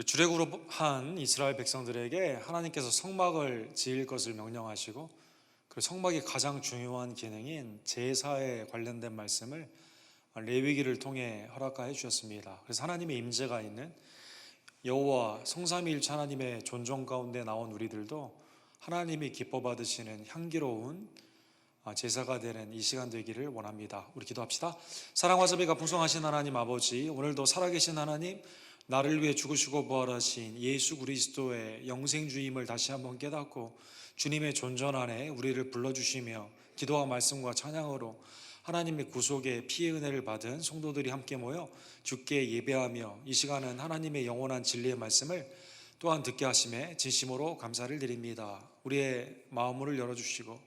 출애굽한 이스라엘 백성들에게 하나님께서 성막을 지을 것을 명령하시고, 그 성막의 가장 중요한 기능인 제사에 관련된 말씀을 레위기를 통해 허락하여 주셨습니다. 그래서 하나님의 임재가 있는 여호와 성삼위일체 하나님의 존중 가운데 나온 우리들도 하나님이 기뻐 받으시는 향기로운 제사가 되는 이 시간 되기를 원합니다. 우리 기도합시다. 사랑과 자비가 풍성하신 하나님 아버지, 오늘도 살아계신 하나님, 나를 위해 죽으시고 부활하신 예수 그리스도의 영생주임을 다시 한번 깨닫고 주님의 존전 안에 우리를 불러주시며 기도와 말씀과 찬양으로 하나님의 구속의 피의 은혜를 받은 성도들이 함께 모여 주께 예배하며 이 시간은 하나님의 영원한 진리의 말씀을 또한 듣게 하심에 진심으로 감사를 드립니다. 우리의 마음을 열어주시고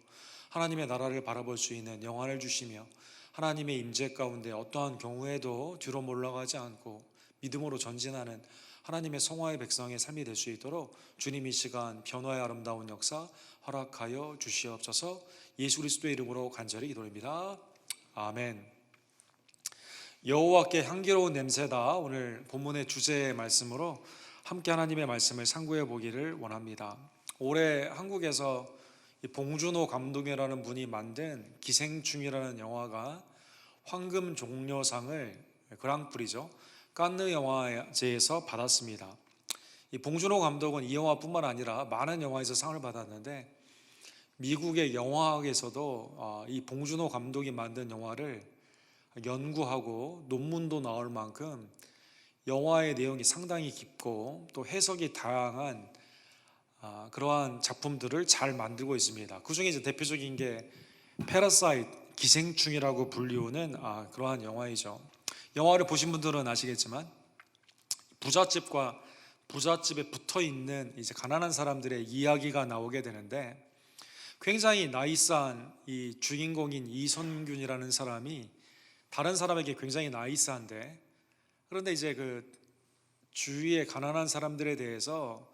하나님의 나라를 바라볼 수 있는 영안을 주시며 하나님의 임재 가운데 어떠한 경우에도 뒤로 몰락하지 않고 믿음으로 전진하는 하나님의 성화의 백성의 삶이 될 수 있도록 주님 이 시간 변화의 아름다운 역사 허락하여 주시옵소서. 예수 그리스도의 이름으로 간절히 기도합니다. 아멘. 여호와께 향기로운 냄새다. 오늘 본문의 주제의 말씀으로 함께 하나님의 말씀을 상고해 보기를 원합니다. 올해 한국에서 봉준호 감독이라는 분이 만든 기생충이라는 영화가 황금 종려상을 그랑프리죠, 칸느 영화제에서 받았습니다. 이 봉준호 감독은 이 영화뿐만 아니라 많은 영화에서 상을 받았는데 미국의 영화학에서도 이 봉준호 감독이 만든 영화를 연구하고 논문도 나올 만큼 영화의 내용이 상당히 깊고 또 해석이 다양한 그러한 작품들을 잘 만들고 있습니다. 그 중에 이제 대표적인 게 패러사이트, 기생충이라고 불리우는 그러한 영화이죠. 영화를 보신 분들은 아시겠지만 부잣집과 부잣집에 붙어 있는 이제 가난한 사람들의 이야기가 나오게 되는데, 굉장히 나이스한 이 주인공인 이선균이라는 사람이 다른 사람에게 굉장히 나이스한데, 그런데 이제 그 주위의 가난한 사람들에 대해서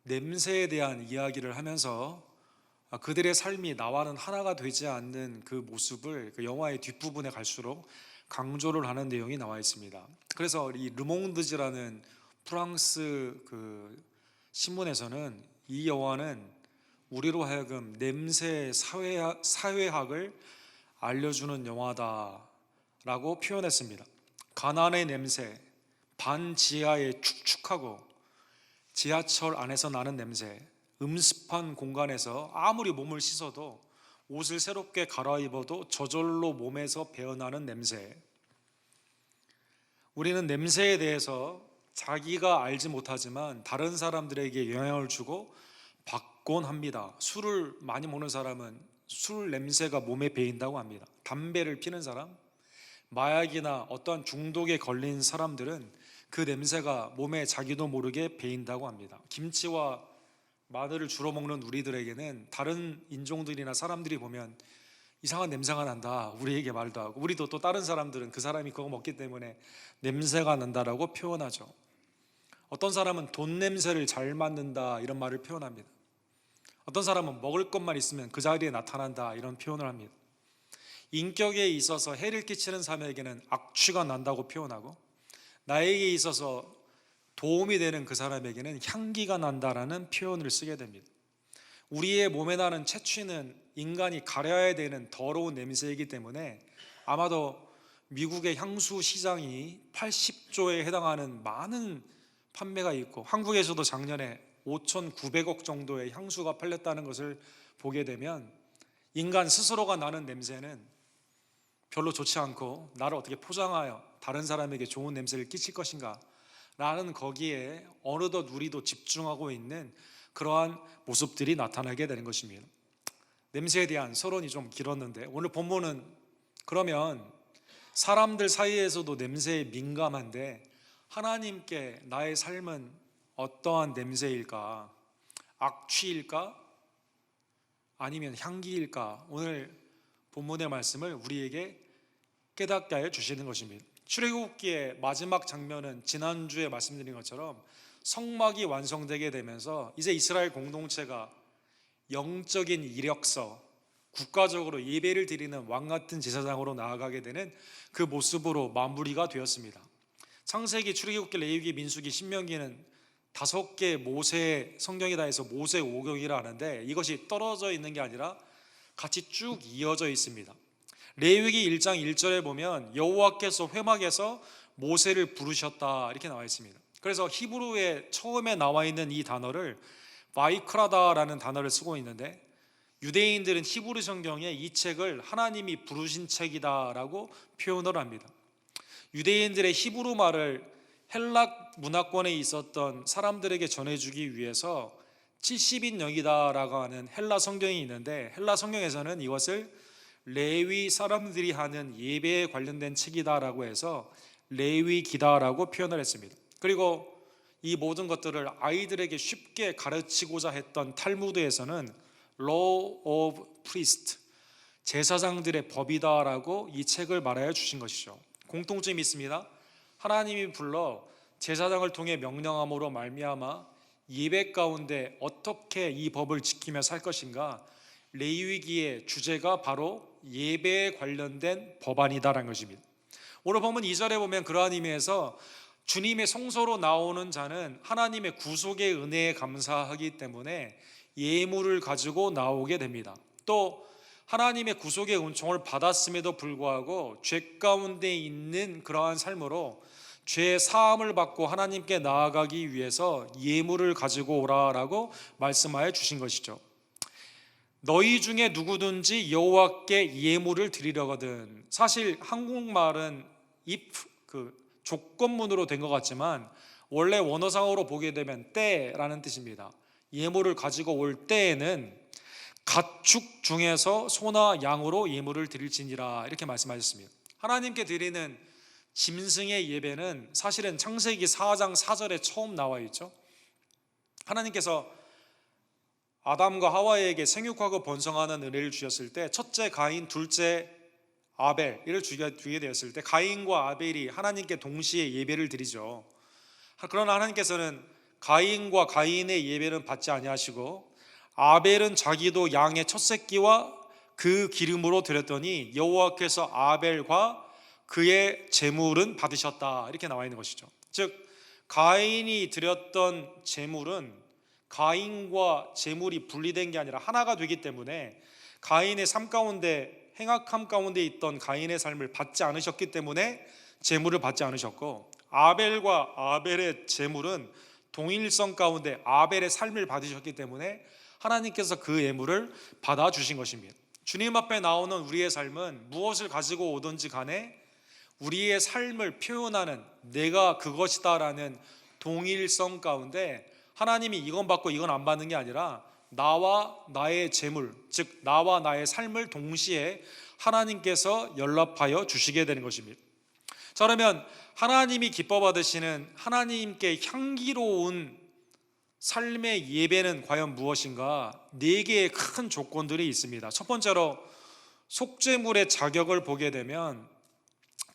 냄새에 대한 이야기를 하면서 그들의 삶이 나와는 하나가 되지 않는 그 모습을 그 영화의 뒷부분에 갈수록 강조를 하는 내용이 나와 있습니다. 그래서 이 르몽드즈라는 프랑스 그 신문에서는 이 영화는 우리로 하여금 냄새 사회학을 알려주는 영화다라고 표현했습니다. 가난의 냄새, 반지하에 축축하고 지하철 안에서 나는 냄새, 음습한 공간에서 아무리 몸을 씻어도 옷을 새롭게 갈아입어도 저절로 몸에서 배어나는 냄새. 우리는 냄새에 대해서 자기가 알지 못하지만 다른 사람들에게 영향을 주고 받곤 합니다. 술을 많이 먹는 사람은 술 냄새가 몸에 배인다고 합니다. 담배를 피는 사람, 마약이나 어떠한 중독에 걸린 사람들은 그 냄새가 몸에 자기도 모르게 배인다고 합니다. 김치와 마늘을 주로 먹는 우리들에게는 다른 인종들이나 사람들이 보면 이상한 냄새가 난다, 우리에게 말도 하고, 우리도 또 다른 사람들은 그 사람이 그거 먹기 때문에 냄새가 난다라고 표현하죠. 어떤 사람은 돈 냄새를 잘 맡는다 이런 말을 표현합니다. 어떤 사람은 먹을 것만 있으면 그 자리에 나타난다 이런 표현을 합니다. 인격에 있어서 해를 끼치는 사람에게는 악취가 난다고 표현하고, 나에게 있어서 도움이 되는 그 사람에게는 향기가 난다라는 표현을 쓰게 됩니다. 우리의 몸에 나는 채취는 인간이 가려야 되는 더러운 냄새이기 때문에 아마도 미국의 향수 시장이 80조에 해당하는 많은 판매가 있고, 한국에서도 작년에 5,900억 정도의 향수가 팔렸다는 것을 보게 되면 인간 스스로가 나는 냄새는 별로 좋지 않고, 나를 어떻게 포장하여 다른 사람에게 좋은 냄새를 끼칠 것인가 라는 거기에 어느덧 우리도 집중하고 있는 그러한 모습들이 나타나게 되는 것입니다. 냄새에 대한 서론이 좀 길었는데, 오늘 본문은 그러면 사람들 사이에서도 냄새에 민감한데 하나님께 나의 삶은 어떠한 냄새일까? 악취일까? 아니면 향기일까? 오늘 본문의 말씀을 우리에게 깨닫게 하여 주시는 것입니다. 출애굽기의 마지막 장면은 지난주에 말씀드린 것처럼 성막이 완성되게 되면서 이제 이스라엘 공동체가 영적인 이력서, 국가적으로 예배를 드리는 왕같은 제사장으로 나아가게 되는 그 모습으로 마무리가 되었습니다. 창세기, 출애굽기, 레위기, 민수기, 신명기는 5개 모세 성경이다 해서 모세 오경이라 하는데 이것이 떨어져 있는 게 아니라 같이 쭉 이어져 있습니다. 레위기 1장 1절에 보면 여호와께서 회막에서 모세를 부르셨다 이렇게 나와 있습니다. 그래서 히브리어에 처음에 나와 있는 이 단어를 바이크라다라는 단어를 쓰고 있는데 유대인들은 히브리 성경에 이 책을 하나님이 부르신 책이다라고 표현을 합니다. 유대인들의 히브리 말을 헬락 문화권에 있었던 사람들에게 전해주기 위해서 70인 영이다라고 하는 헬라 성경이 있는데 헬라 성경에서는 이것을 레위 사람들이 하는 예배에 관련된 책이다라고 해서 레위기다라고 표현을 했습니다. 그리고 이 모든 것들을 아이들에게 쉽게 가르치고자 했던 탈무드에서는 Law of Priest, 제사장들의 법이다라고 이 책을 말하여 주신 것이죠. 공통점이 있습니다. 하나님이 불러 제사장을 통해 명령함으로 말미암아 예배 가운데 어떻게 이 법을 지키며 살 것인가, 레위기의 주제가 바로 예배에 관련된 법안이다라는 것입니다. 오늘 보면 2절에 보면 그러한 의미에서 주님의 성소로 나오는 자는 하나님의 구속의 은혜에 감사하기 때문에 예물을 가지고 나오게 됩니다. 또 하나님의 구속의 은총을 받았음에도 불구하고 죄 가운데 있는 그러한 삶으로 죄 사함을 받고 하나님께 나아가기 위해서 예물을 가지고 오라라고 말씀하여 주신 것이죠. 너희 중에 누구든지 여호와께 예물을 드리려거든. 사실 한국말은 if 조건문으로 된 것 같지만 원래 원어상으로 보게 되면 때라는 뜻입니다. 예물을 가지고 올 때에는 가축 중에서 소나 양으로 예물을 드릴지니라 이렇게 말씀하셨습니다. 하나님께 드리는 짐승의 예배는 사실은 창세기 4장 4절에 처음 나와 있죠. 하나님께서 아담과 하와에게 생육하고 번성하는 은혜를 주셨을 때 첫째 가인, 둘째 아벨 이를 주게 되었을 때 가인과 아벨이 하나님께 동시에 예배를 드리죠. 그러나 하나님께서는 가인과 가인의 예배는 받지 아니하시고 아벨은 자기도 양의 첫 새끼와 그 기름으로 드렸더니 여호와께서 아벨과 그의 제물은 받으셨다 이렇게 나와 있는 것이죠. 즉 가인이 드렸던 제물은 가인과 제물이 분리된 게 아니라 하나가 되기 때문에 가인의 삶 가운데 행악함 가운데 있던 가인의 삶을 받지 않으셨기 때문에 제물을 받지 않으셨고, 아벨과 아벨의 제물은 동일성 가운데 아벨의 삶을 받으셨기 때문에 하나님께서 그 예물을 받아주신 것입니다. 주님 앞에 나오는 우리의 삶은 무엇을 가지고 오든지 간에 우리의 삶을 표현하는 내가 그것이다라는 동일성 가운데 하나님이 이건 받고 이건 안 받는 게 아니라 나와 나의 재물, 즉 나와 나의 삶을 동시에 하나님께서 연락하여 주시게 되는 것입니다. 자, 그러면 하나님이 기뻐 받으시는 하나님께 향기로운 삶의 예배는 과연 무엇인가? 4개의 큰 조건들이 있습니다. 첫 번째로 속죄물의 자격을 보게 되면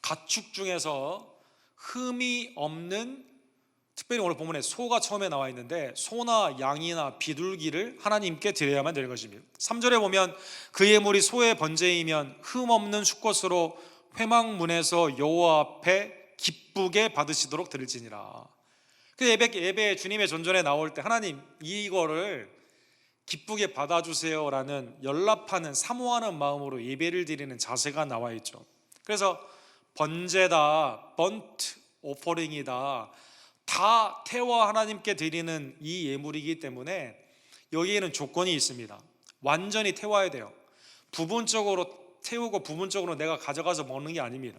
가축 중에서 흠이 없는, 특별히 오늘 본문에 소가 처음에 나와 있는데 소나 양이나 비둘기를 하나님께 드려야만 되는 것입니다. 3절에 보면 그 예물이 소의 번제이면 흠 없는 수컷으로 회막문에서 여호와 앞에 기쁘게 받으시도록 드릴지니라. 그 예배 주님의 전전에 나올 때 하나님 이거를 기쁘게 받아주세요라는 연락하는 사모하는 마음으로 예배를 드리는 자세가 나와 있죠. 그래서 번제다, 번트 오퍼링이다, 다 태워 하나님께 드리는 이 예물이기 때문에 여기에는 조건이 있습니다. 완전히 태워야 돼요. 부분적으로 태우고 부분적으로 내가 가져가서 먹는 게 아닙니다.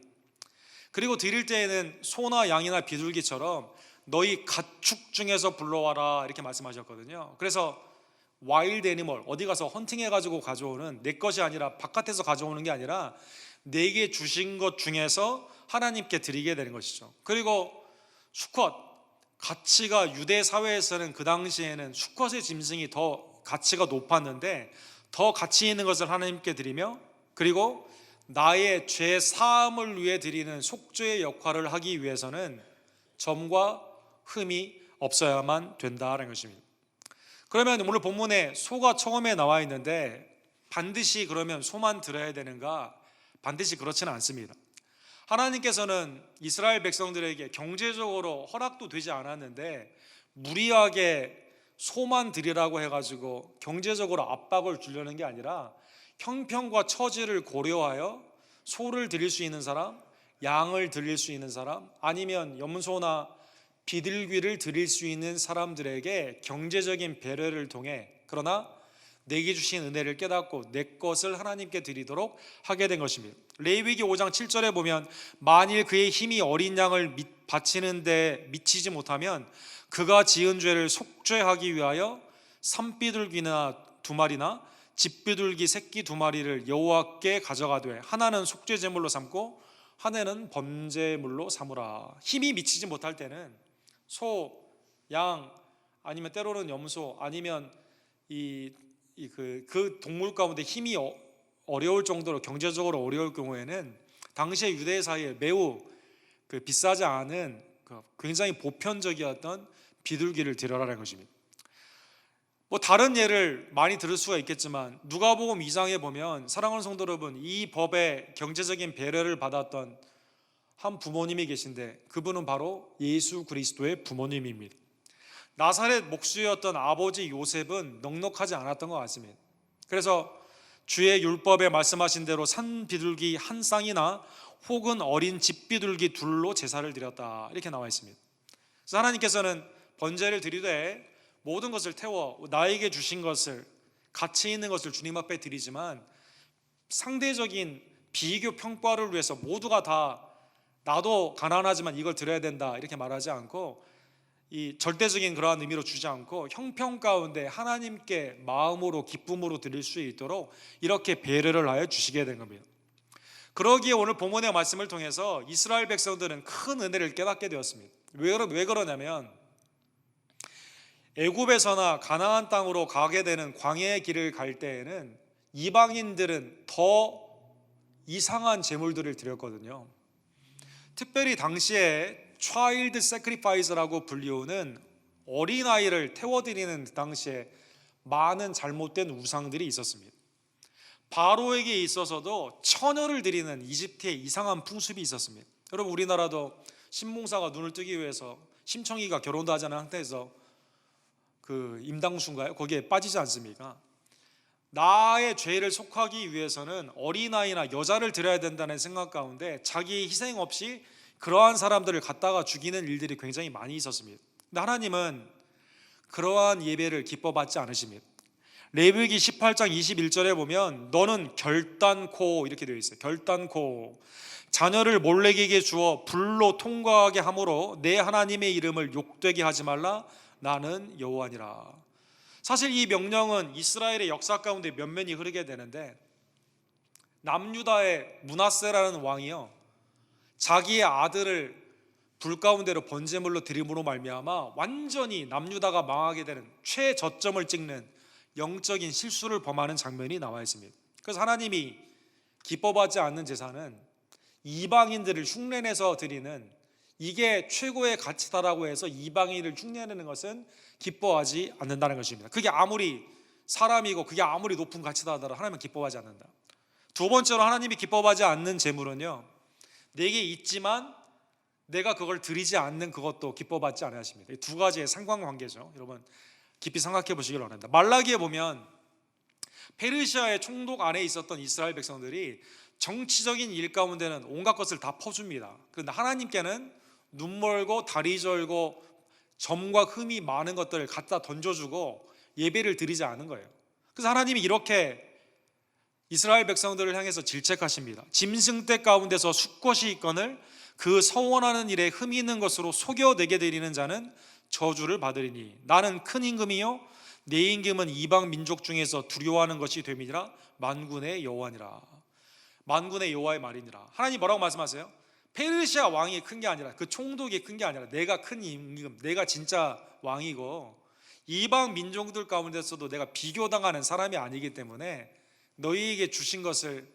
그리고 드릴 때에는 소나 양이나 비둘기처럼 너희 가축 중에서 불러와라 이렇게 말씀하셨거든요. 그래서 와일드 애니멀, 어디 가서 헌팅해가지고 가져오는, 내 것이 아니라 바깥에서 가져오는 게 아니라 내게 주신 것 중에서 하나님께 드리게 되는 것이죠. 그리고 수컷, 가치가 유대 사회에서는 그 당시에는 수컷의 짐승이 더 가치가 높았는데 더 가치 있는 것을 하나님께 드리며, 그리고 나의 죄 사함을 위해 드리는 속죄의 역할을 하기 위해서는 점과 흠이 없어야만 된다는 것입니다. 그러면 오늘 본문에 소가 처음에 나와 있는데 반드시 그러면 소만 들어야 되는가? 반드시 그렇지는 않습니다. 하나님께서는 이스라엘 백성들에게 경제적으로 허락도 되지 않았는데 무리하게 소만 드리라고 해가지고 경제적으로 압박을 주려는 게 아니라 형편과 처지를 고려하여 소를 드릴 수 있는 사람, 양을 드릴 수 있는 사람, 아니면 염소나 비둘기를 드릴 수 있는 사람들에게 경제적인 배려를 통해, 그러나 내게 주신 은혜를 깨닫고 내 것을 하나님께 드리도록 하게 된 것입니다. 레위기 5장 7절에 보면 만일 그의 힘이 어린 양을 바치는 데 미치지 못하면 그가 지은 죄를 속죄하기 위하여 산비둘기나 2마리나 집비둘기 새끼 2마리를 여호와께 가져가되 하나는 속죄 제물로 삼고 하나는 번제물로 삼으라. 힘이 미치지 못할 때는 소, 양, 아니면 때로는 염소, 아니면 그 동물 가운데 힘이 어려울 정도로 경제적으로 어려울 경우에는 당시의 유대 사이에 매우 비싸지 않은 굉장히 보편적이었던 비둘기를 드려라는 것입니다. 다른 예를 많이 들을 수가 있겠지만 누가복음 2장에 보면, 사랑하는 성도 여러분, 이 법의 경제적인 배려를 받았던 한 부모님이 계신데 그분은 바로 예수 그리스도의 부모님입니다. 나사렛 목수였던 아버지 요셉은 넉넉하지 않았던 것 같습니다. 그래서 주의 율법에 말씀하신 대로 산 비둘기 한 쌍이나 혹은 어린 집비둘기 둘로 제사를 드렸다, 이렇게 나와 있습니다. 그래서 하나님께서는 번제를 드리되 모든 것을 태워 나에게 주신 것을, 가치 있는 것을 주님 앞에 드리지만 상대적인 비교 평가를 위해서 모두가 다 나도 가난하지만 이걸 드려야 된다 이렇게 말하지 않고, 이 절대적인 그러한 의미로 주지 않고 형편 가운데 하나님께 마음으로 기쁨으로 드릴 수 있도록 이렇게 배려를 하여 주시게 된 겁니다. 그러기에 오늘 본문의 말씀을 통해서 이스라엘 백성들은 큰 은혜를 깨닫게 되었습니다. 왜 그러냐면 애굽에서나 가나안 땅으로 가게 되는 광야의 길을 갈 때에는 이방인들은 더 이상한 제물들을 드렸거든요. 특별히 당시에 child sacrifice라고 불리우는 어린아이를 태워드리는 당시에 많은 잘못된 우상들이 있었습니다. 바로에게 있어서도 처녀를 드리는 이집트의 이상한 풍습이 있었습니다. 여러분, 우리나라도 신봉사가 눈을 뜨기 위해서 심청이가 결혼도 하지 않은 상태에서 임당수인가요? 거기에 빠지지 않습니까? 나의 죄를 속하기 위해서는 어린아이나 여자를 드려야 된다는 생각 가운데 자기 희생 없이 그러한 사람들을 갖다가 죽이는 일들이 굉장히 많이 있었습니다. 근데 하나님은 그러한 예배를 기뻐받지 않으십니다. 레위기 18장 21절에 보면 너는 결단코, 이렇게 되어 있어요. 결단코 자녀를 몰래에게 주어 불로 통과하게 함으로 내 하나님의 이름을 욕되게 하지 말라. 나는 여호와니라. 사실 이 명령은 이스라엘의 역사 가운데 면면이 흐르게 되는데, 남유다의 므낫세라는 왕이요, 자기의 아들을 불 가운데로 번제물로 드림으로 말미암아 완전히 남유다가 망하게 되는 최저점을 찍는 영적인 실수를 범하는 장면이 나와 있습니다. 그래서 하나님이 기뻐하지 않는 제사는 이방인들을 흉내내서 드리는, 이게 최고의 가치다라고 해서 이방인을 흉내내는 것은 기뻐하지 않는다는 것입니다. 그게 아무리 사람이고 그게 아무리 높은 가치다 하더라도 하나님은 기뻐하지 않는다. 두 번째로 하나님이 기뻐하지 않는 제물은요, 내게 있지만 내가 그걸 드리지 않는 그것도 기뻐받지 않으십니다. 두 가지의 상관관계죠. 여러분 깊이 생각해 보시길 바랍니다. 말라기에 보면 페르시아의 총독 안에 있었던 이스라엘 백성들이 정치적인 일 가운데는 온갖 것을 다 퍼줍니다. 그런데 하나님께는 눈 멀고 다리 절고 점과 흠이 많은 것들을 갖다 던져주고 예배를 드리지 않은 거예요. 그래서 하나님이 이렇게 이스라엘 백성들을 향해서 질책하십니다. 짐승떼 가운데서 수컷이 있거늘 그 서원하는 일에 흠이 있는 것으로 속여내게 드리는 자는 저주를 받으리니 나는 큰 임금이요 내 임금은 이방 민족 중에서 두려워하는 것이 됨이니라. 만군의 여호와니라. 만군의 여호와의 말이니라. 하나님 뭐라고 말씀하세요? 페르시아 왕이 큰 게 아니라, 그 총독이 큰 게 아니라 내가 큰 임금, 내가 진짜 왕이고 이방 민족들 가운데서도 내가 비교당하는 사람이 아니기 때문에 너희에게 주신 것을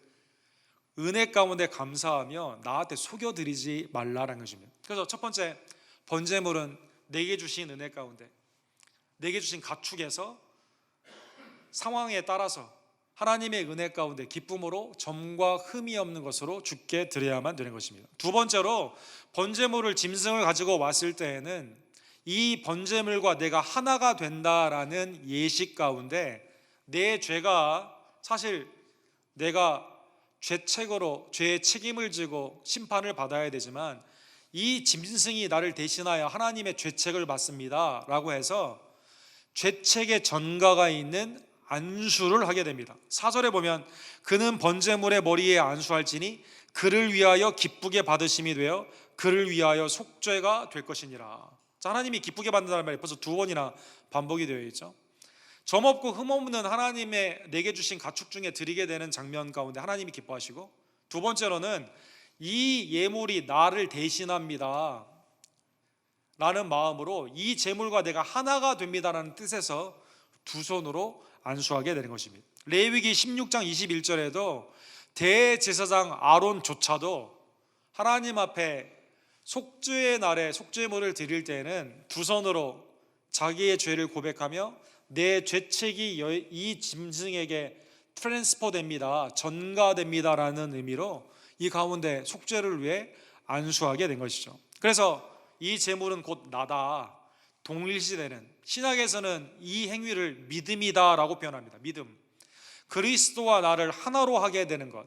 은혜 가운데 감사하며 나한테 속여드리지 말라라는 것입니다. 그래서 첫 번째, 번제물은 내게 주신 은혜 가운데, 내게 주신 가축에서 상황에 따라서 하나님의 은혜 가운데 기쁨으로 점과 흠이 없는 것으로 주께 드려야만 되는 것입니다. 두 번째로, 번제물을 짐승을 가지고 왔을 때에는 이 번제물과 내가 하나가 된다라는 예식 가운데 내 죄가 사실 내가 죄책으로 죄의 책임을 지고 심판을 받아야 되지만 이 짐승이 나를 대신하여 하나님의 죄책을 받습니다 라고 해서 죄책의 전가가 있는 안수를 하게 됩니다. 4절에 보면 그는 번제물의 머리에 안수할지니 그를 위하여 기쁘게 받으심이 되어 그를 위하여 속죄가 될 것이니라. 자, 하나님이 기쁘게 받는다는 말이 벌써 두 번이나 반복이 되어 있죠. 점없고 흠없는 하나님의 내게 주신 가축 중에 드리게 되는 장면 가운데 하나님이 기뻐하시고, 두 번째로는 이 예물이 나를 대신합니다 라는 마음으로 이 제물과 내가 하나가 됩니다라는 뜻에서 두 손으로 안수하게 되는 것입니다. 레위기 16장 21절에도 대제사장 아론조차도 하나님 앞에 속죄의 날에 속죄물을 드릴 때에는 두 손으로 자기의 죄를 고백하며 내 죄책이 이 짐승에게 트랜스퍼 됩니다, 전가됩니다 라는 의미로 이 가운데 속죄를 위해 안수하게 된 것이죠. 그래서 이 제물은 곧 나다, 동일시되는, 신약에서는 이 행위를 믿음이다 라고 표현합니다. 믿음, 그리스도와 나를 하나로 하게 되는 것,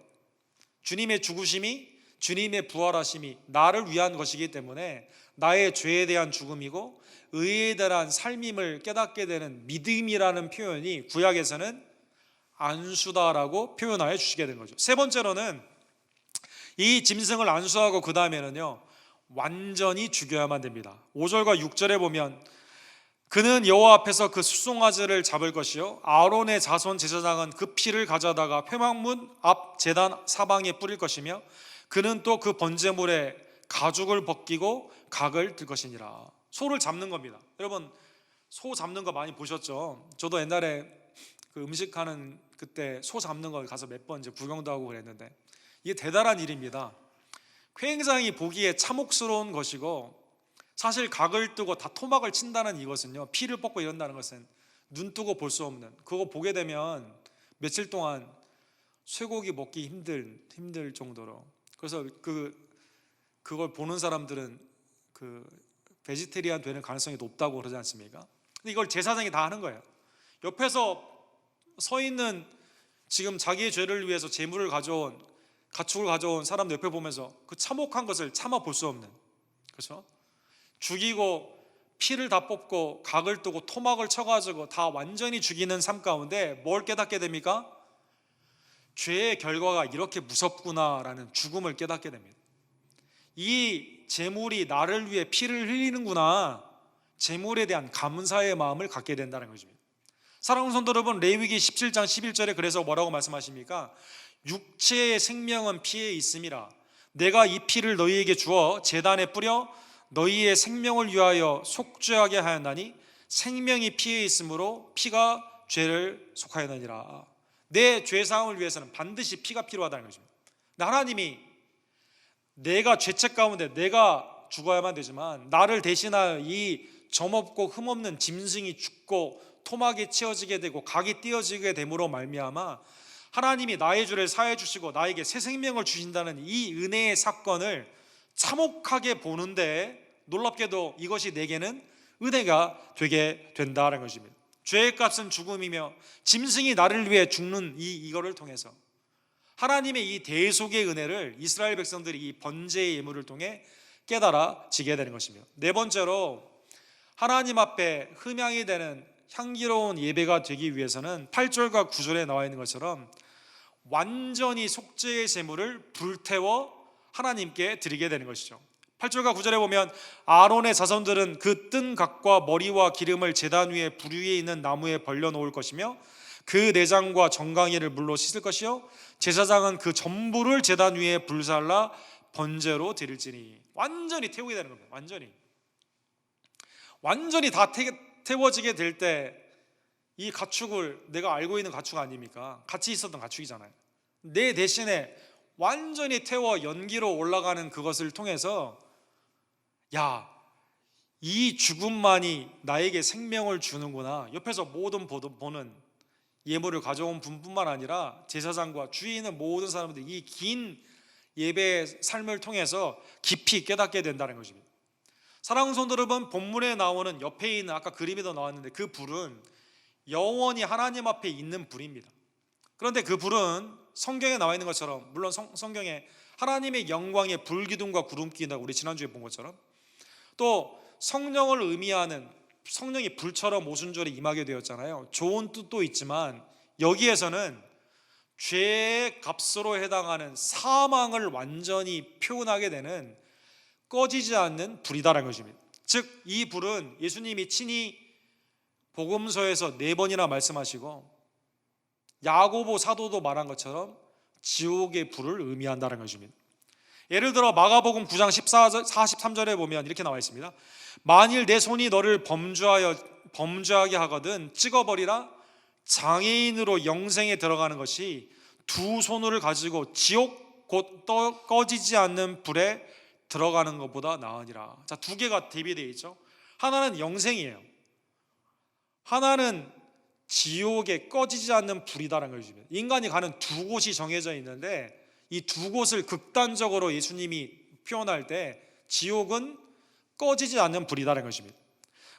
주님의 죽으심이, 주님의 부활하심이 나를 위한 것이기 때문에 나의 죄에 대한 죽음이고 의에 대한 삶임을 깨닫게 되는 믿음이라는 표현이 구약에서는 안수다라고 표현하여 주시게 된 거죠. 세 번째로는 이 짐승을 안수하고 그 다음에는요 완전히 죽여야만 됩니다. 5절과 6절에 보면 그는 여호와 앞에서 그 수송아지를 잡을 것이요 아론의 자손 제사장은 그 피를 가져다가 회막문 앞 제단 사방에 뿌릴 것이며 그는 또 그 번제물에 가죽을 벗기고 각을 들 것이니라. 소를 잡는 겁니다. 여러분 소 잡는 거 많이 보셨죠? 저도 옛날에 그 음식하는 그때 소 잡는 거 가서 몇 번 이제 구경도 하고 그랬는데 이게 대단한 일입니다. 굉장히 보기에 참혹스러운 것이고, 사실 각을 뜨고 다 토막을 친다는 이것은요, 피를 뽑고 이런다는 것은 눈 뜨고 볼 수 없는, 그거 보게 되면 며칠 동안 쇠고기 먹기 힘들 정도로, 그래서 그걸 보는 사람들은 그 베지테리안 되는 가능성이 높다고 그러지 않습니까? 근데 이걸 제사장이 다 하는 거예요. 옆에서 서 있는 지금 자기의 죄를 위해서 제물을 가져온, 가축을 가져온 사람들 옆에 보면서 그 참혹한 것을 참아 볼 수 없는, 그렇죠? 죽이고 피를 다 뽑고 각을 뜨고 토막을 쳐가지고 다 완전히 죽이는 삶 가운데 뭘 깨닫게 됩니까? 죄의 결과가 이렇게 무섭구나라는 죽음을 깨닫게 됩니다. 이 제물이 나를 위해 피를 흘리는구나, 제물에 대한 감사의 마음을 갖게 된다는 것입니다. 사랑하는 성도 여러분, 레위기 17장 11절에 그래서 뭐라고 말씀하십니까? 육체의 생명은 피에 있음이라. 내가 이 피를 너희에게 주어 제단에 뿌려 너희의 생명을 위하여 속죄하게 하였나니 생명이 피에 있으므로 피가 죄를 속하였느니라. 내 죄사함을 위해서는 반드시 피가 필요하다는 것입니다. 하나님이 내가 죄책 가운데 내가 죽어야만 되지만 나를 대신하여 이 점없고 흠없는 짐승이 죽고 토막이 치어지게 되고 각이 띄어지게 됨으로 말미암아 하나님이 나의 죄를 사해 주시고 나에게 새 생명을 주신다는 이 은혜의 사건을 참혹하게 보는데, 놀랍게도 이것이 내게는 은혜가 되게 된다는 것입니다. 죄의 값은 죽음이며 짐승이 나를 위해 죽는 이거를 통해서 하나님의 이 대속의 은혜를 이스라엘 백성들이 이 번제의 예물을 통해 깨달아지게 되는 것입니다. 네 번째로 하나님 앞에 흠향이 되는 향기로운 예배가 되기 위해서는 8절과 9절에 나와 있는 것처럼 완전히 속죄의 제물을 불태워 하나님께 드리게 되는 것이죠. 8절과 9절에 보면 아론의 자손들은 그 뜬 각과 머리와 기름을 제단 위에 불 위에 있는 나무에 벌려 놓을 것이며 그 내장과 정강이를 물로 씻을 것이요 제사장은 그 전부를 제단 위에 불살라 번제로 드릴지니. 완전히 태우게 되는 겁니다. 완전히 다 태워지게 될 때 이 가축을, 내가 알고 있는 가축 아닙니까? 같이 있었던 가축이잖아요. 내 대신에 완전히 태워 연기로 올라가는 그것을 통해서 야, 이 죽음만이 나에게 생명을 주는구나. 옆에서 모든 보는 예물을 가져온 분뿐만 아니라 제사장과 주위에 있는 모든 사람들이 이 긴 예배의 삶을 통해서 깊이 깨닫게 된다는 것입니다. 사랑하는 성도 여러분, 본문에 나오는 옆에 있는 아까 그림에도 나왔는데 그 불은 영원히 하나님 앞에 있는 불입니다. 그런데 그 불은 성경에 나와 있는 것처럼, 물론 성경에 하나님의 영광의 불기둥과 구름기둥이라고 우리 지난주에 본 것처럼, 또 성령을 의미하는 성령이 불처럼 오순절에 임하게 되었잖아요. 좋은 뜻도 있지만 여기에서는 죄의 값으로 해당하는 사망을 완전히 표현하게 되는 꺼지지 않는 불이다라는 것입니다. 즉 이 불은 예수님이 친히 복음서에서 4번이나 말씀하시고 야고보 사도도 말한 것처럼 지옥의 불을 의미한다는 것입니다. 예를 들어 마가복음 9장 43절에 보면 이렇게 나와 있습니다. 만일 내 손이 너를 범죄하게 하거든 찍어버리라. 장애인으로 영생에 들어가는 것이 두 손을 가지고 지옥 곧 꺼지지 않는 불에 들어가는 것보다 나으니라. 자, 두 개가 대비되어 있죠. 하나는 영생이에요. 하나는 지옥에 꺼지지 않는 불이다라는 것입니다. 인간이 가는 두 곳이 정해져 있는데 이 두 곳을 극단적으로 예수님이 표현할 때 지옥은 꺼지지 않는 불이다라는 것입니다.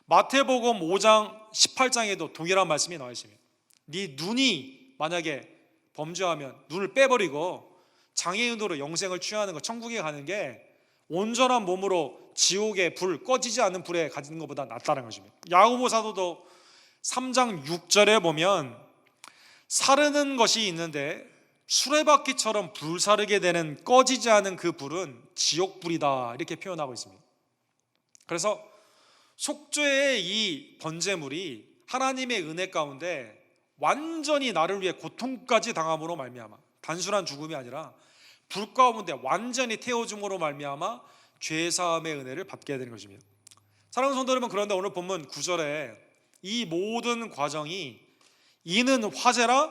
마태복음 5장 18장에도 동일한 말씀이 나와 있습니다. 네 눈이 만약에 범죄하면 눈을 빼버리고 장애인으로 영생을 취하는 것, 천국에 가는 게 온전한 몸으로 지옥의 불, 꺼지지 않는 불에 가지는 것보다 낫다는 것입니다. 야고보 사도도 3장 6절에 보면 사르는 것이 있는데 수레바퀴처럼 불사르게 되는 꺼지지 않은 그 불은 지옥불이다 이렇게 표현하고 있습니다. 그래서 속죄의 이 번제물이 하나님의 은혜 가운데 완전히 나를 위해 고통까지 당함으로 말미암아 단순한 죽음이 아니라 불 가운데 완전히 태워줌으로 말미암아 죄사함의 은혜를 받게 되는 것입니다. 사랑하는 성도 여러분, 그런데 오늘 본문 9절에 이 모든 과정이 이는 화제라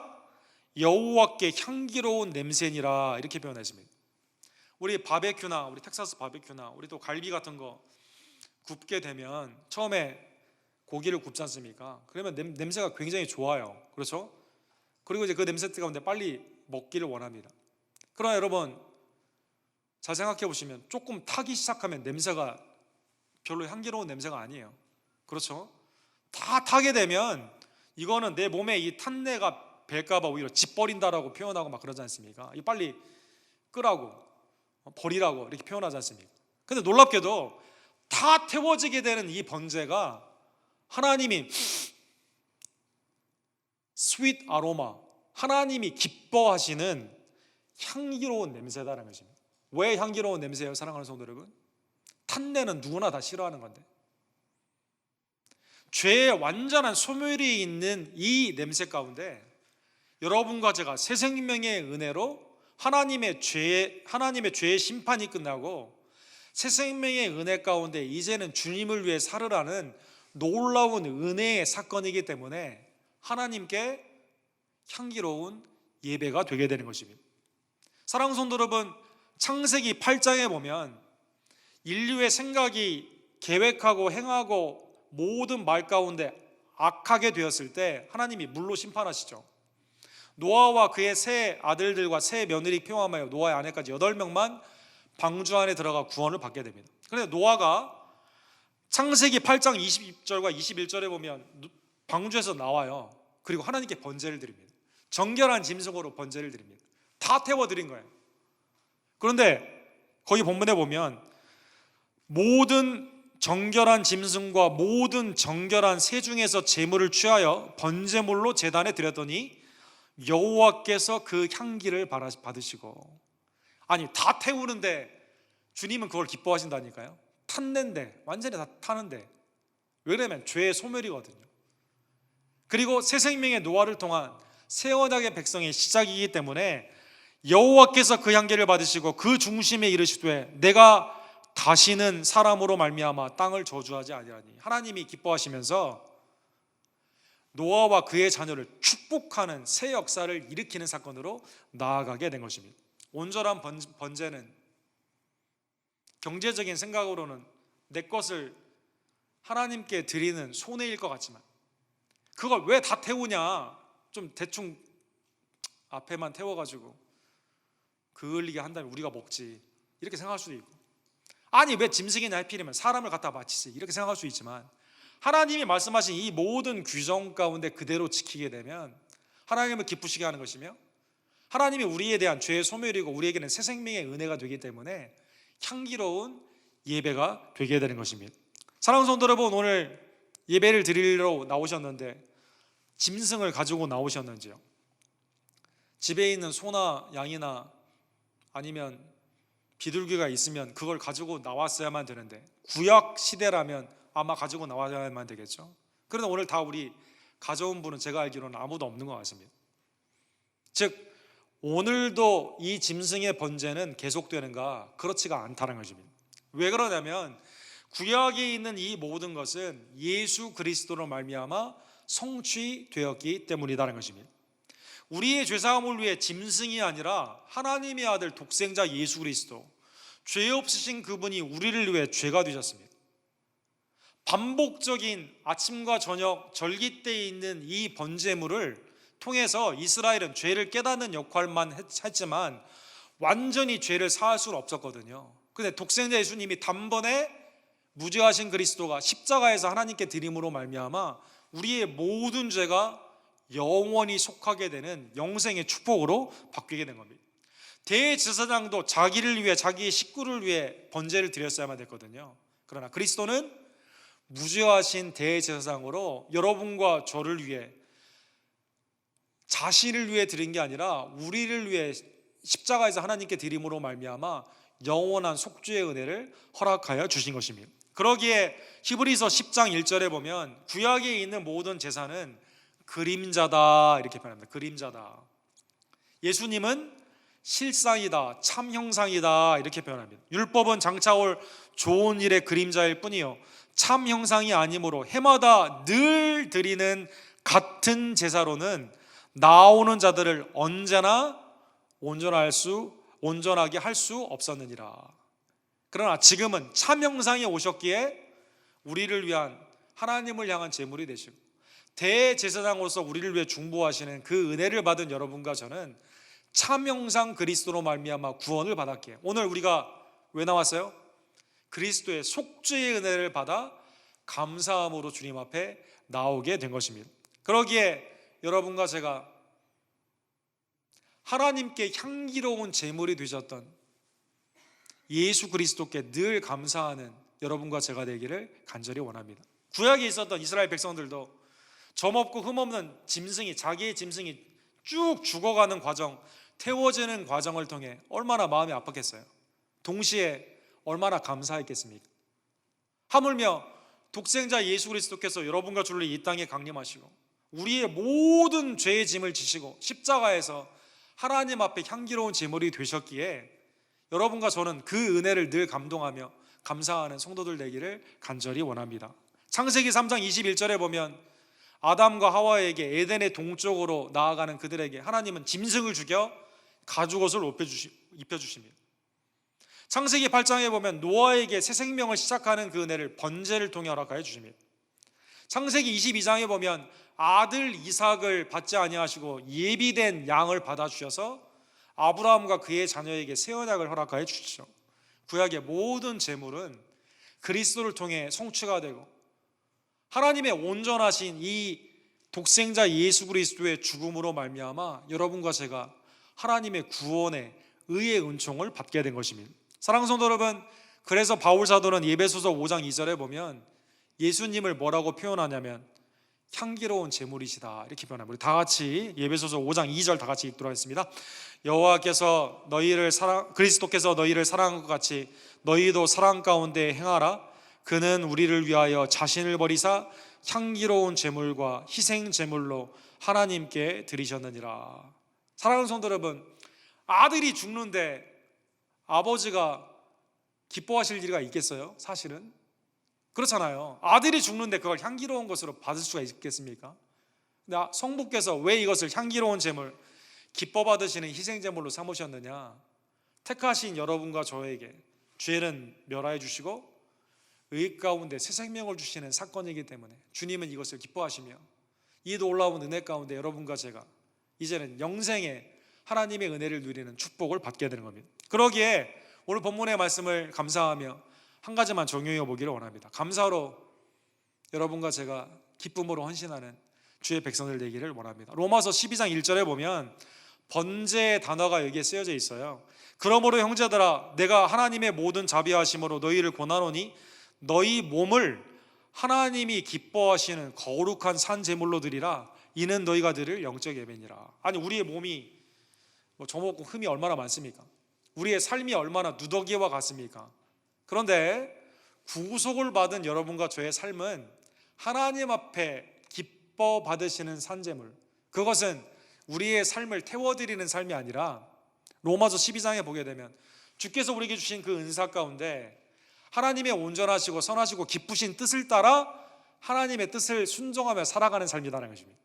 여호와께 향기로운 냄새니라 이렇게 표현했습니다. 우리 바베큐나 우리 텍사스 바베큐나 우리 또 갈비 같은 거 굽게 되면 처음에 고기를 굽지 않습니까? 그러면 냄새가 굉장히 좋아요. 그렇죠? 그리고 이제 그 냄새 가운데 빨리 먹기를 원합니다. 그러나 여러분 잘 생각해 보시면 조금 타기 시작하면 냄새가 별로 향기로운 냄새가 아니에요. 그렇죠? 다 타게 되면 이거는 내 몸에 이 탄내가 벨까봐 오히려 집 버린다라고 표현하고 막 그러지 않습니까? 이 빨리 끄라고 버리라고 이렇게 표현하지 않습니까? 근데 놀랍게도 다 태워지게 되는 이 번제가 하나님이 스윗 아로마, 하나님이 기뻐하시는 향기로운 냄새다라는 것입니다. 왜 향기로운 냄새예요, 사랑하는 성도 여러분? 탄내는 누구나 다 싫어하는 건데 죄의 완전한 소멸이 있는 이 냄새 가운데 여러분과 제가 새 생명의 은혜로 하나님의 죄의 심판이 끝나고 새 생명의 은혜 가운데 이제는 주님을 위해 살으라는 놀라운 은혜의 사건이기 때문에 하나님께 향기로운 예배가 되게 되는 것입니다. 사랑하는 성도 여러분, 창세기 8장에 보면 인류의 생각이 계획하고 행하고 모든 말 가운데 악하게 되었을 때 하나님이 물로 심판하시죠. 노아와 그의 세 아들들과 세 며느리 포함하여 노아의 아내까지 8명만 방주 안에 들어가 구원을 받게 됩니다. 그런데 노아가 창세기 8장 20절과 21절에 보면 방주에서 나와요. 그리고 하나님께 번제를 드립니다. 정결한 짐승으로 번제를 드립니다. 다 태워드린 거예요. 그런데 거기 본문에 보면 모든 정결한 짐승과 모든 정결한 새 중에서 제물을 취하여 번제물로 제단에 드렸더니 여호와께서 그 향기를 받으시고, 아니 다 태우는데 주님은 그걸 기뻐하신다니까요. 탔는데 완전히 다 타는데 왜 그러면 죄의 소멸이거든요. 그리고 새 생명의 노아를 통한 새 언약의 백성의 시작이기 때문에 여호와께서 그 향기를 받으시고 그 중심에 이르시되 내가 다시는 사람으로 말미암아 땅을 저주하지 아니하니, 하나님이 기뻐하시면서 노아와 그의 자녀를 축복하는 새 역사를 일으키는 사건으로 나아가게 된 것입니다. 온전한 번제는 경제적인 생각으로는 내 것을 하나님께 드리는 손해일 것 같지만 그걸 왜 다 태우냐, 좀 대충 앞에만 태워가지고 그을리게 한다면 우리가 먹지 이렇게 생각할 수도 있고, 아니 왜 짐승이나 하필이면 사람을 갖다 바치지, 이렇게 생각할 수 있지만 하나님이 말씀하신 이 모든 규정 가운데 그대로 지키게 되면 하나님을 기쁘시게 하는 것이며, 하나님이 우리에 대한 죄의 소멸이고 우리에게는 새 생명의 은혜가 되기 때문에 향기로운 예배가 되게 되는 것입니다. 사랑하는 성도 여러분, 오늘 예배를 드리러 나오셨는데 짐승을 가지고 나오셨는지요? 집에 있는 소나 양이나 아니면 비둘기가 있으면 그걸 가지고 나왔어야만 되는데, 구약 시대라면 아마 가지고 나와야만 되겠죠. 그런데 오늘 다 우리 가져온 분은 제가 알기로는 아무도 없는 것 같습니다. 즉 오늘도 이 짐승의 번제는 계속되는가? 그렇지가 않다는 것입니다. 왜 그러냐면 구약에 있는 이 모든 것은 예수 그리스도로 말미암아 성취되었기 때문이라는 것입니다. 우리의 죄사함을 위해 짐승이 아니라 하나님의 아들 독생자 예수 그리스도, 죄 없으신 그분이 우리를 위해 죄가 되셨습니다. 반복적인 아침과 저녁 절기 때에 있는 이 번제물을 통해서 이스라엘은 죄를 깨닫는 역할만 했지만 완전히 죄를 사할 수는 없었거든요. 그런데 독생자 예수님이 단번에 무죄하신 그리스도가 십자가에서 하나님께 드림으로 말미암아 우리의 모든 죄가 영원히 속하게 되는 영생의 축복으로 바뀌게 된 겁니다. 대제사장도 자기를 위해, 자기의 식구를 위해 번제를 드렸어야만 됐거든요. 그러나 그리스도는 무죄하신 대제사장으로 여러분과 저를 위해, 자신을 위해 드린 게 아니라 우리를 위해 십자가에서 하나님께 드림으로 말미암아 영원한 속죄의 은혜를 허락하여 주신 것입니다. 그러기에 히브리서 10장 1절에 보면 구약에 있는 모든 제사는 그림자다 이렇게 표현합니다. 그림자다. 예수님은 실상이다, 참 형상이다 이렇게 표현합니다. 율법은 장차 올 좋은 일의 그림자일 뿐이요 참 형상이 아니므로 해마다 늘 드리는 같은 제사로는 나오는 자들을 언제나 온전하게 할 수 없었느니라. 그러나 지금은 참 형상이 오셨기에 우리를 위한, 하나님을 향한 제물이 되시고 대제사장으로서 우리를 위해 중보하시는 그 은혜를 받은 여러분과 저는 참 형상 그리스도로 말미암아 구원을 받았기에 오늘 우리가 왜 나왔어요? 그리스도의 속죄의 은혜를 받아 감사함으로 주님 앞에 나오게 된 것입니다. 그러기에 여러분과 제가 하나님께 향기로운 제물이 되셨던 예수 그리스도께 늘 감사하는 여러분과 제가 되기를 간절히 원합니다. 구약에 있었던 이스라엘 백성들도 점없고 흠없는 짐승이, 자기의 짐승이 쭉 죽어가는 과정, 태워지는 과정을 통해 얼마나 마음이 아팠겠어요. 동시에 얼마나 감사했겠습니까? 하물며 독생자 예수 그리스도께서 여러분과 저를 이 땅에 강림하시고 우리의 모든 죄의 짐을 지시고 십자가에서 하나님 앞에 향기로운 제물이 되셨기에 여러분과 저는 그 은혜를 늘 감동하며 감사하는 성도들 되기를 간절히 원합니다. 창세기 3장 21절에 보면 아담과 하와에게 에덴의 동쪽으로 나아가는 그들에게 하나님은 짐승을 죽여 가죽옷을 입혀주십니다. 창세기 8장에 보면 노아에게 새 생명을 시작하는 그 은혜를 번제를 통해 허락하여 주십니다. 창세기 22장에 보면 아들 이삭을 받지 아니하시고 예비된 양을 받아주셔서 아브라함과 그의 자녀에게 새 언약을 허락하여 주시죠. 구약의 모든 제물은 그리스도를 통해 성취가 되고 하나님의 온전하신 이 독생자 예수 그리스도의 죽음으로 말미암아 여러분과 제가 하나님의 구원의 의의 은총을 받게 된 것입니다. 사랑하는 성도 여러분, 그래서 바울 사도는 에베소서 5장 2절에 보면 예수님을 뭐라고 표현하냐면 향기로운 제물이시다 이렇게 표현합니다. 우리 다 같이 에베소서 5장 2절 다 같이 읽도록 하겠습니다. 여호와께서 그리스도께서 너희를 사랑한 것 같이 너희도 사랑 가운데 행하라. 그는 우리를 위하여 자신을 버리사 향기로운 제물과 희생 제물로 하나님께 드리셨느니라. 사랑하는 성도 여러분, 아들이 죽는데 아버지가 기뻐하실 일이 있겠어요? 사실은 그렇잖아요. 아들이 죽는데 그걸 향기로운 것으로 받을 수가 있겠습니까? 근데 성부께서 왜 이것을 향기로운 제물, 기뻐 받으시는 희생 제물로 삼으셨느냐? 택하신 여러분과 저에게 죄는 멸하여 주시고 의 가운데 새 생명을 주시는 사건이기 때문에 주님은 이것을 기뻐하시며 이 놀라운 은혜 가운데 여러분과 제가 이제는 영생의 하나님의 은혜를 누리는 축복을 받게 되는 겁니다. 그러기에 오늘 본문의 말씀을 감사하며 한 가지만 적용해 보기를 원합니다. 감사로 여러분과 제가 기쁨으로 헌신하는 주의 백성들 되기를 원합니다. 로마서 12장 1절에 보면 번제의 단어가 여기에 쓰여져 있어요. 그러므로 형제들아 내가 하나님의 모든 자비하심으로 너희를 권하노니 너희 몸을 하나님이 기뻐하시는 거룩한 산 제물로 드리라. 이는 너희가 드릴 영적 예배니라. 아니 우리의 몸이 저먹고 흠이 얼마나 많습니까? 우리의 삶이 얼마나 누더기와 같습니까? 그런데 구속을 받은 여러분과 저의 삶은 하나님 앞에 기뻐 받으시는 산제물, 그것은 우리의 삶을 태워드리는 삶이 아니라 로마서 12장에 보게 되면 주께서 우리에게 주신 그 은사 가운데 하나님의 온전하시고 선하시고 기쁘신 뜻을 따라 하나님의 뜻을 순종하며 살아가는 삶이라는 것입니다.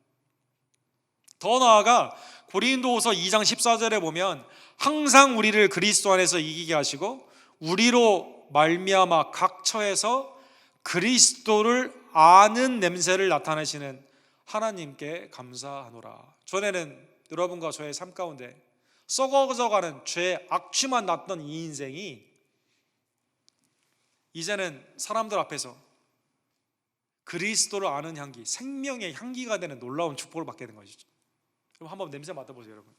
더 나아가 고린도후서 2장 14절에 보면 항상 우리를 그리스도 안에서 이기게 하시고 우리로 말미암아 각 처에서 그리스도를 아는 냄새를 나타내시는 하나님께 감사하노라. 전에는 여러분과 저의 삶 가운데 썩어져가는 죄의 악취만 났던 이 인생이 이제는 사람들 앞에서 그리스도를 아는 향기, 생명의 향기가 되는 놀라운 축복을 받게 된 것이죠. 그럼 한번 냄새 맡아보세요, 여러분.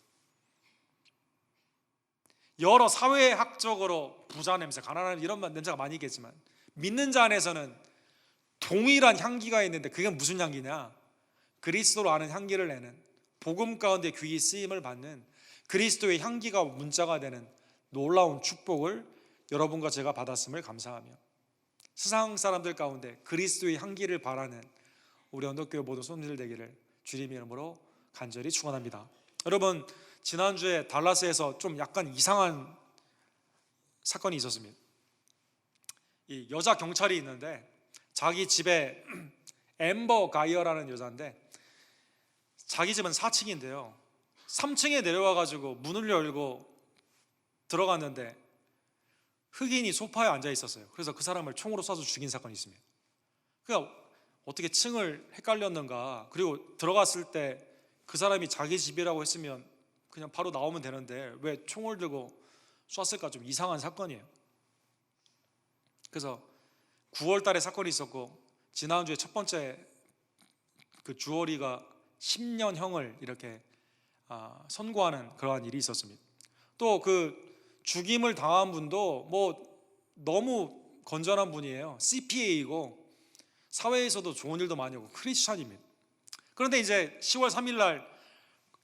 여러 사회학적으로 부자 냄새, 가난한 이런 냄새가 많이 있겠지만 믿는 자 안에서는 동일한 향기가 있는데 그게 무슨 향기냐? 그리스도로 아는 향기를 내는, 복음 가운데 귀히 쓰임을 받는 그리스도의 향기가 문자가 되는 놀라운 축복을 여러분과 제가 받았음을 감사하며 세상 사람들 가운데 그리스도의 향기를 바라는 우리 언덕교회 모든 손님들 되기를 주님 이름으로 간절히 축원합니다. 여러분, 지난주에 달라스에서 좀 약간 이상한 사건이 있었습니다. 이 여자 경찰이 있는데 자기 집에 앰버 가이어라는 여자인데 자기 집은 4층인데요 3층에 내려와 가지고 문을 열고 들어갔는데 흑인이 소파에 앉아 있었어요. 그래서 그 사람을 총으로 쏴서 죽인 사건이 있습니다. 그러니까 어떻게 층을 헷갈렸는가. 그리고 들어갔을 때 그 사람이 자기 집이라고 했으면 그냥 바로 나오면 되는데 왜 총을 들고 쐈을까? 좀 이상한 사건이에요. 그래서 9월 달에 사건이 있었고 지난주에 첫 번째 그 주얼이가 10년형을 이렇게 선고하는 그러한 일이 있었습니다. 또 그 죽임을 당한 분도 너무 건전한 분이에요. CPA이고 사회에서도 좋은 일도 많이 하고 크리스찬입니다. 그런데 이제 10월 3일 날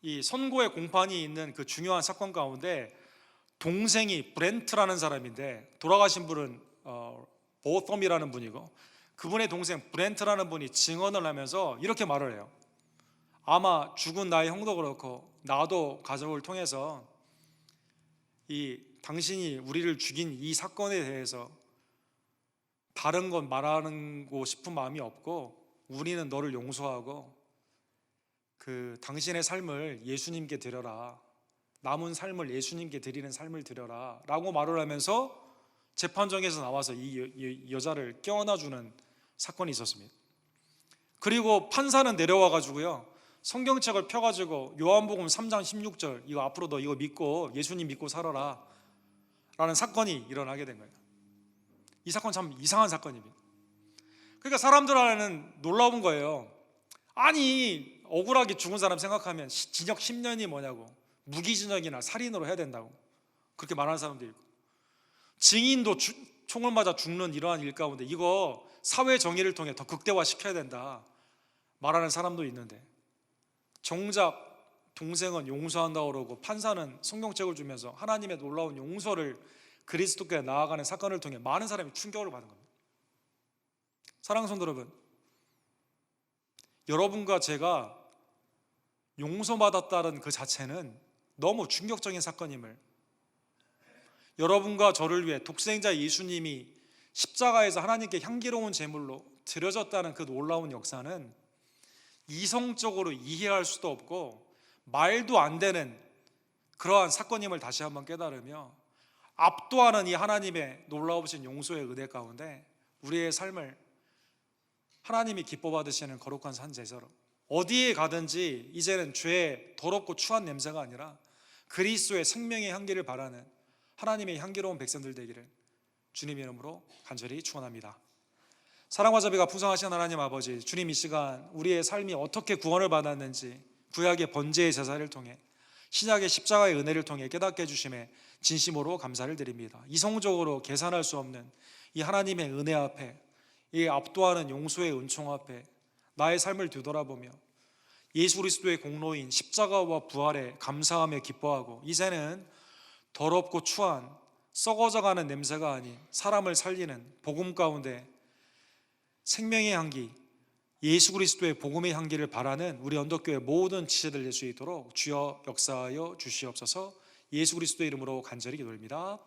이 선고의 공판이 있는 그 중요한 사건 가운데 동생이 브렌트라는 사람인데 돌아가신 분은 보텀이라는 분이고 그분의 동생 브렌트라는 분이 증언을 하면서 이렇게 말을 해요. 아마 죽은 나의 형도 그렇고 나도 가족을 통해서 이 당신이 우리를 죽인 이 사건에 대해서 다른 건 말하고 싶은 마음이 없고 우리는 너를 용서하고 그 당신의 삶을 예수님께 드려라, 남은 삶을 예수님께 드리는 삶을 드려라 라고 말을 하면서 재판정에서 나와서 이 여자를 껴안아주는 사건이 있었습니다. 그리고 판사는 내려와 가지고요 성경책을 펴가지고 요한복음 3장 16절 이거 앞으로 너 이거 믿고 예수님 믿고 살아라 라는 사건이 일어나게 된 거예요. 이 사건 참 이상한 사건입니다. 그러니까 사람들 안에는 놀라운 거예요. 아니 억울하게 죽은 사람 생각하면 징역 10년이 뭐냐고, 무기징역이나 살인으로 해야 된다고 그렇게 말하는 사람도 있고, 증인도 총을 맞아 죽는 이러한 일 가운데 이거 사회 정의를 통해 더 극대화시켜야 된다 말하는 사람도 있는데 정작 동생은 용서한다고 그러고 판사는 성경책을 주면서 하나님의 놀라운 용서를 그리스도께 나아가는 사건을 통해 많은 사람이 충격을 받은 겁니다. 사랑하는 성도 여러분, 여러분과 제가 용서받았다는 그 자체는 너무 충격적인 사건임을, 여러분과 저를 위해 독생자 예수님이 십자가에서 하나님께 향기로운 제물로 드려졌다는 그 놀라운 역사는 이성적으로 이해할 수도 없고 말도 안 되는 그러한 사건임을 다시 한번 깨달으며 압도하는 이 하나님의 놀라우신 용서의 은혜 가운데 우리의 삶을 하나님이 기뻐 받으시는 거룩한 산 제사로 어디에 가든지 이제는 죄의 더럽고 추한 냄새가 아니라 그리스도의 생명의 향기를 바라는 하나님의 향기로운 백성들 되기를 주님 이름으로 간절히 축원합니다. 사랑과 자비가 풍성하신 하나님 아버지, 주님 이 시간 우리의 삶이 어떻게 구원을 받았는지 구약의 번제의 제사를 통해 신약의 십자가의 은혜를 통해 깨닫게 해주심에 진심으로 감사를 드립니다. 이성적으로 계산할 수 없는 이 하나님의 은혜 앞에, 이 압도하는 용서의 은총 앞에 나의 삶을 뒤돌아보며 예수 그리스도의 공로인 십자가와 부활에 감사하며 기뻐하고, 이제는 더럽고 추한 썩어져가는 냄새가 아닌 사람을 살리는 복음 가운데 생명의 향기, 예수 그리스도의 복음의 향기를 바라는 우리 언덕교회 모든 지체들 될 수 있도록 주여 역사하여 주시옵소서. 예수 그리스도의 이름으로 간절히 기도드립니다.